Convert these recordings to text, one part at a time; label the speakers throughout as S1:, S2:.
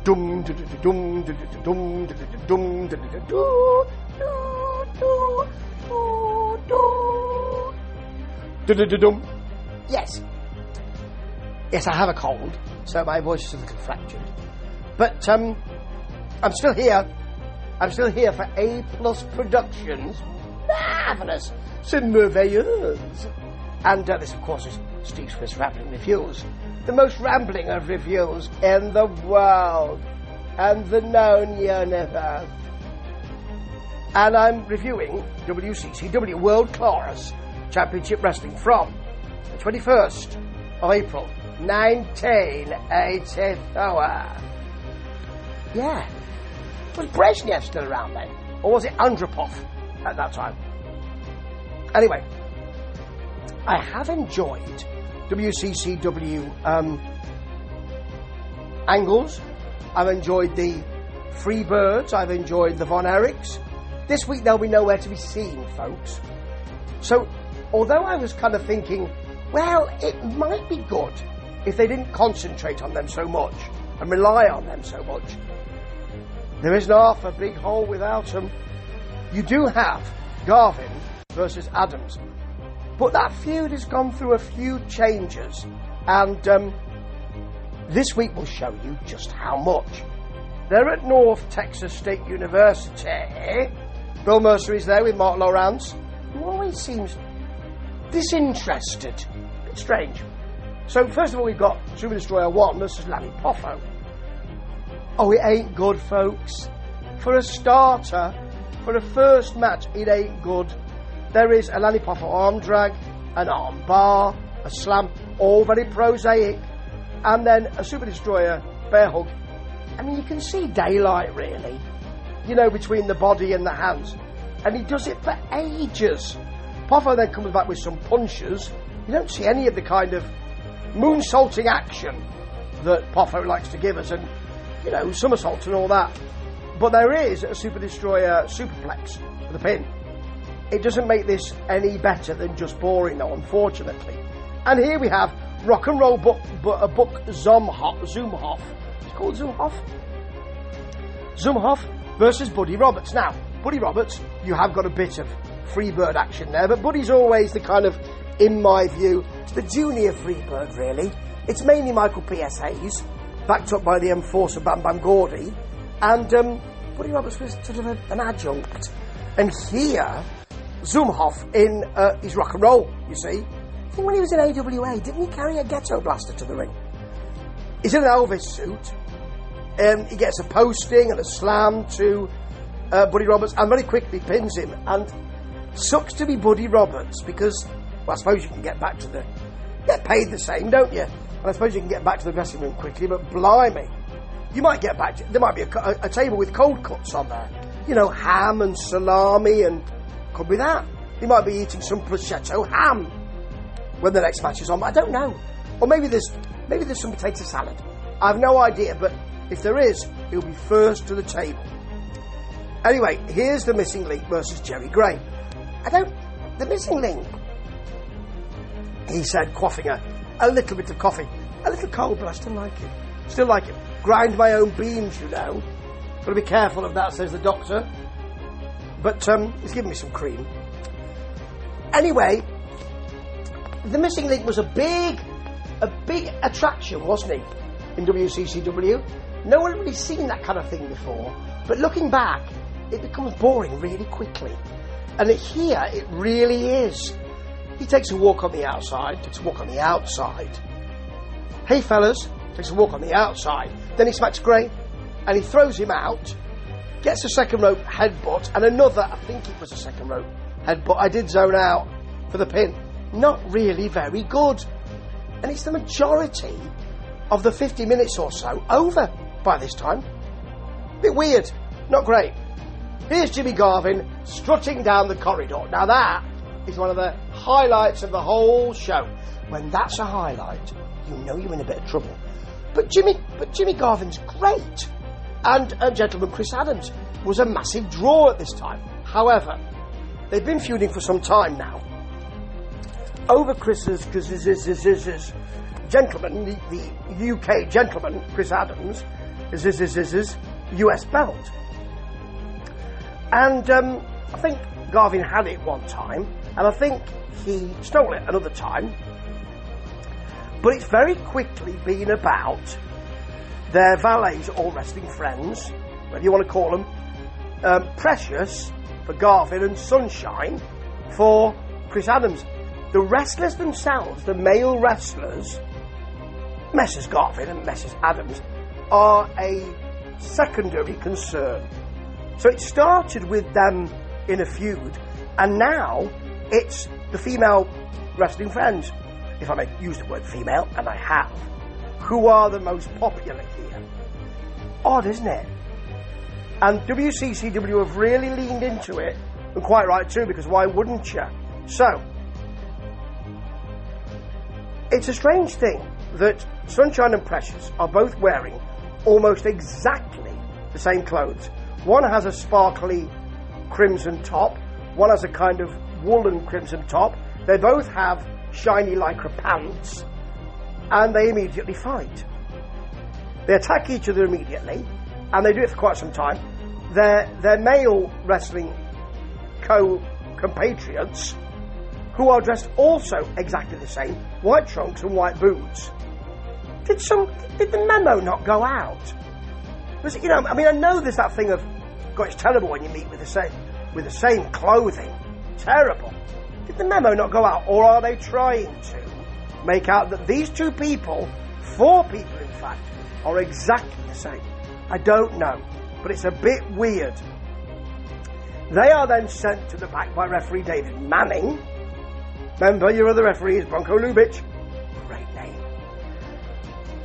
S1: dum dum dum dum dum dum. Yes. Yes, I have a cold, so my voice is a little fractured. But I'm still here. I'm still here for A+ Productions. Marvellous Merveilleuse. And this, of course, is Steve Smith's Rambling Reviews. The most rambling of reviews in the world and the known universe. And I'm reviewing WCCW World Class Championship Wrestling from the 21st of April, 1984. Yeah. Was Brezhnev still around then? Or was it Andropov at that time? Anyway, I have enjoyed WCCW angles. I've enjoyed the Freebirds. I've enjoyed the Von Erichs. This week they'll be nowhere to be seen, folks. So, although I was kind of thinking, well, it might be good if they didn't concentrate on them so much and rely on them so much. There isn't half a big hole without them. You do have Garvin versus Adams. But that feud has gone through a few changes. And this week will show you just how much. They're at North Texas State University. Bill Mercer is there with Mark Lawrence, who always seems disinterested. A bit strange. So first of all, we've got Super Destroyer 1 versus Lanny Poffo. Oh, it ain't good, folks. For a starter, for a first match, it ain't good. There is a Lanny Poffo arm drag, an arm bar, a slam, all very prosaic, and then a Super Destroyer bear hug. I mean, you can see daylight, really, you know, between the body and the hands. And he does it for ages. Poffo then comes back with some punches. You don't see any of the kind of moonsaulting action that Poffo likes to give us, and, you know, somersaults and all that. But there is a Super Destroyer superplex for the pin. It doesn't make this any better than just boring, though, unfortunately. And here we have Rock and Roll Book Zumhoff. Is it called Zumhoff? Zumhoff versus Buddy Roberts. Now, Buddy Roberts, you have got a bit of Freebird action there, but Buddy's always the kind of, in my view, the junior Freebird, really. It's mainly Michael P.S. Hayes, backed up by the Enforcer Bam Bam Gordy, and Buddy Roberts was sort of an adjunct. And here, Zumhoff in his rock and roll, you see. I think when he was in AWA, didn't he carry a ghetto blaster to the ring? He's in an Elvis suit. He gets a posting and a slam to Buddy Roberts, and very quickly pins him. And sucks to be Buddy Roberts, because, well, I suppose you can get back to get paid the same, don't you? And I suppose you can get back to the dressing room quickly, but blimey, you might get back to, there might be a table with cold cuts on there. You know, ham and salami, and could be that. He might be eating some prosciutto ham when the next match is on, but I don't know. Or maybe there's some potato salad. I have no idea, but if there is, he'll be first to the table. Anyway, here's the Missing Link versus Jerry Gray. The Missing Link, he said, quaffing a little bit of coffee. A little cold, but I still like it. Still like it. Grind my own beans, you know. Got to be careful of that, says the doctor. But he's giving me some cream. Anyway, the Missing Link was a big attraction, wasn't he, in WCCW? No one had really seen that kind of thing before. But looking back, it becomes boring really quickly. And here, it really is. He takes a walk on the outside, Hey, fellas, takes a walk on the outside. Then he smacks Gray, and he throws him out, gets a second rope headbutt, and another, I think it was a second rope headbutt. I did zone out for the pin. Not really very good. And it's the majority of the 50 minutes or so over by this time. Bit weird. Not great. Here's Jimmy Garvin strutting down the corridor. Now that is one of the highlights of the whole show. When that's a highlight, you know you're in a bit of trouble. But Jimmy Garvin's great. And gentleman Chris Adams was a massive draw at this time. However, they've been feuding for some time now. Over Chris's gentleman, the UK gentleman, Chris Adams, US belt. And I think Garvin had it one time, and I think he stole it another time. But it's very quickly been about their valets or wrestling friends, whatever you want to call them, Precious for Garvin and Sunshine for Chris Adams. The wrestlers themselves, the male wrestlers, Messrs Garvin and Messrs Adams, are a secondary concern. So it started with them in a feud, and now it's the female wrestling friends, if I may use the word female, and I have, who are the most popular here. Odd, isn't it? And WCCW have really leaned into it, and quite right too, because why wouldn't you? So, it's a strange thing that Sunshine and Precious are both wearing almost exactly the same clothes. One has a sparkly crimson top, one has a kind of woolen crimson top. They both have shiny lycra pants, and they immediately fight. They attack each other immediately, and they do it for quite some time. Their male wrestling compatriots, who are dressed also exactly the same, white trunks and white boots. Did the memo not go out? Was it, I know there's that thing of, God, it's terrible when you meet with the same clothing. Terrible. Did the memo not go out, or are they trying to make out that these two people, 4 people in fact, are exactly the same? I don't know, but it's a bit weird. They are then sent to the back by referee David Manning. Remember, your other referee is Bronco Lubitsch. Great name.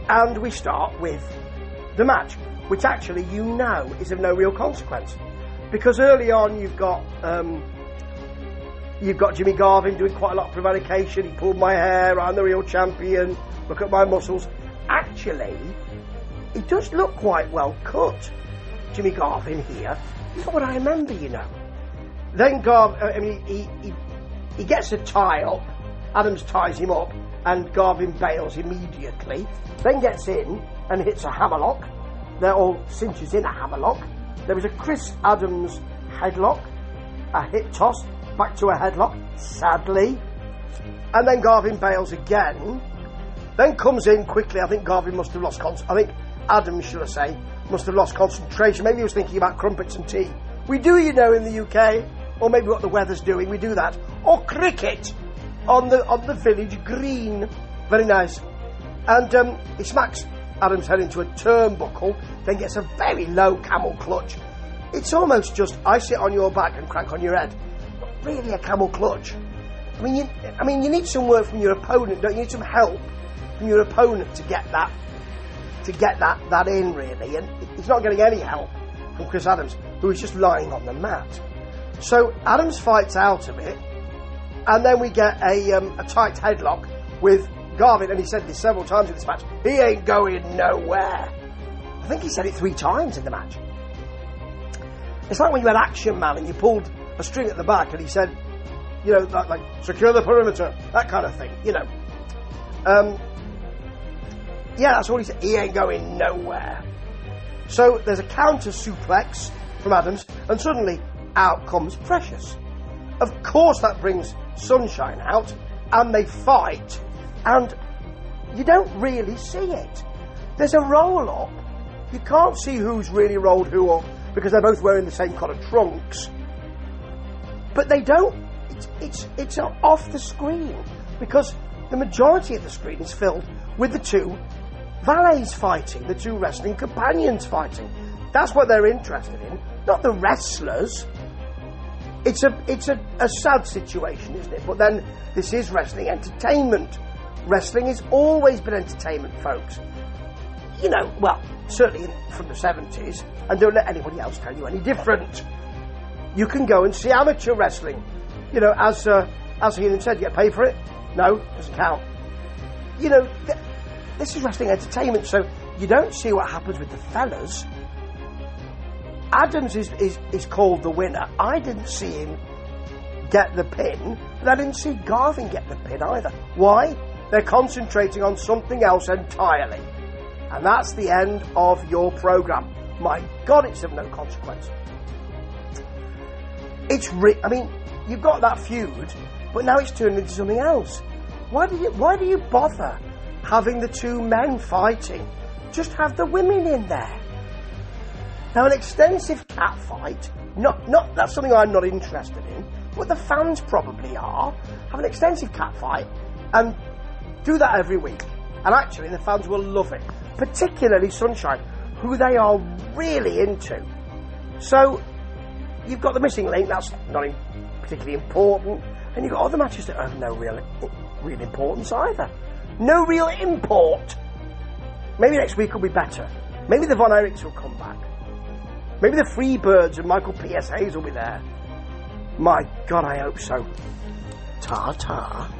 S1: And we start with the match, which actually is of no real consequence, because early on you've got Jimmy Garvin doing quite a lot of prevarication. He pulled my hair, I'm the real champion, look at my muscles. Actually, he does look quite well cut, Jimmy Garvin here. He's not what I remember, Then he gets a tie up, Adams ties him up, and Garvin bails immediately, then gets in and hits a hammerlock. They're all cinches in a hammerlock. There was a Chris Adams headlock, a hip toss, back to a headlock, sadly. And then Garvin bails again. Then comes in quickly. I think Garvin must have lost I think Adams, should I say, must have lost concentration. Maybe he was thinking about crumpets and tea. We do, in the UK, or maybe what the weather's doing, we do that. Or cricket on the village green. Very nice. And he smacks Adams' head into a turnbuckle, then gets a very low camel clutch. It's almost just, I sit on your back and crank on your head. Not really a camel clutch. I mean, you need some work from your opponent, don't you? You need some help from your opponent to get that in, really. And he's not getting any help from Chris Adams, who is just lying on the mat. So Adams fights out of it, and then we get a tight headlock with Garvin, and he said this several times in this match, he ain't going nowhere. I think he said it 3 times in the match. It's like when you had Action Man and you pulled a string at the back and he said, like secure the perimeter, that kind of thing, Yeah, that's all he said. He ain't going nowhere. So there's a counter suplex from Adams, and suddenly out comes Precious. Of course that brings Sunshine out, and they fight, and you don't really see it. There's a roll-up. You can't see who's really rolled who up, because they're both wearing the same kind of trunks. But they don't. It's off the screen, because the majority of the screen is filled with the 2 valets fighting, the 2 wrestling companions fighting. That's what they're interested in, not the wrestlers. It's a sad situation, isn't it? But then this is wrestling entertainment. Wrestling has always been entertainment, folks. Well, certainly from the 70s, and don't let anybody else tell you any different. You can go and see amateur wrestling. As Heenan said, you get paid for it. No, doesn't count. This is wrestling entertainment, so you don't see what happens with the fellas. Adams is called the winner. I didn't see him get the pin, but I didn't see Garvin get the pin either. Why? They're concentrating on something else entirely. And that's the end of your programme. My God, it's of no consequence. I mean, you've got that feud, but now it's turned into something else. Why do you bother having the two men fighting? Just have the women in there. Now, an extensive cat fight, that's something I'm not interested in, but the fans probably are. Have an extensive cat fight and do that every week. And actually, the fans will love it, particularly Sunshine, who they are really into. So, you've got the missing link, that's not particularly important, and you've got other matches that have no real importance either. No real import. Maybe next week will be better. Maybe the Von Erichs will come back. Maybe the Freebirds and Michael P.S. Hayes will be there. My God, I hope so. Ta-ta.